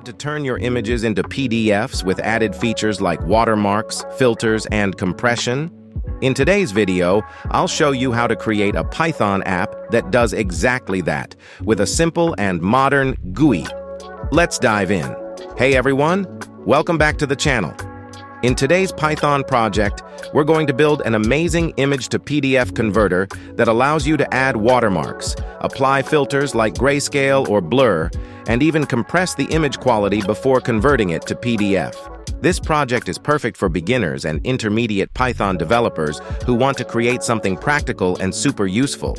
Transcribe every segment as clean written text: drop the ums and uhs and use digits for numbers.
excited to turn your images into PDFs with added features like watermarks, filters, and compression? In today's video, I'll show you how to create a Python app that does exactly that, with a simple and modern GUI. Let's dive in. Hey everyone, welcome back to the channel. In today's Python project, we're going to build an amazing image-to-PDF converter that allows you to add watermarks, apply filters like grayscale or blur, and even compress the image quality before converting it to PDF. This project is perfect for beginners and intermediate Python developers who want to create something practical and super useful.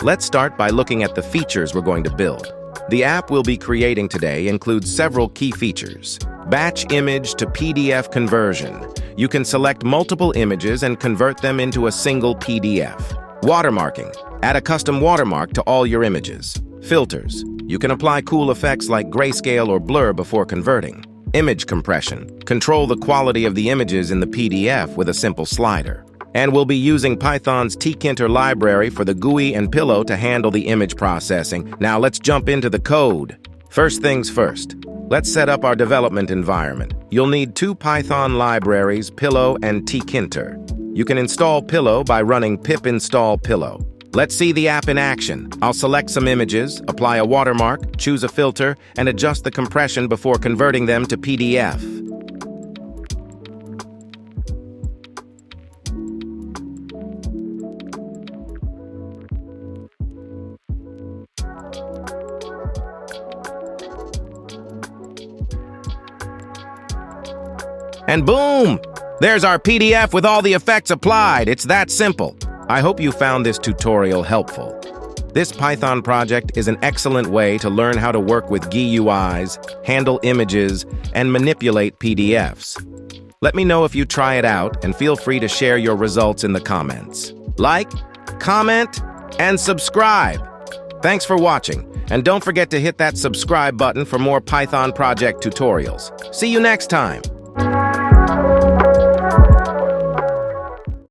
Let's start by looking at the features we're going to build. The app we'll be creating today includes several key features. Batch image to PDF conversion. You can select multiple images and convert them into a single PDF. Watermarking. Add a custom watermark to all your images. Filters. You can apply cool effects like grayscale or blur before converting. Image compression. Control the quality of the images in the PDF with a simple slider. And we'll be using Python's tkinter library for the GUI and Pillow to handle the image processing. Now let's jump into the code. First things first. Let's set up our development environment. You'll need two Python libraries, Pillow and tkinter. You can install Pillow by running pip install Pillow. Let's see the app in action. I'll select some images, apply a watermark, choose a filter, and adjust the compression before converting them to PDF. And boom! There's our PDF with all the effects applied. It's that simple. I hope you found this tutorial helpful. This Python project is an excellent way to learn how to work with GUIs, handle images, and manipulate PDFs. Let me know if you try it out, and feel free to share your results in the comments. Like, comment, and subscribe. Thanks for watching, and don't forget to hit that subscribe button for more Python project tutorials. See you next time.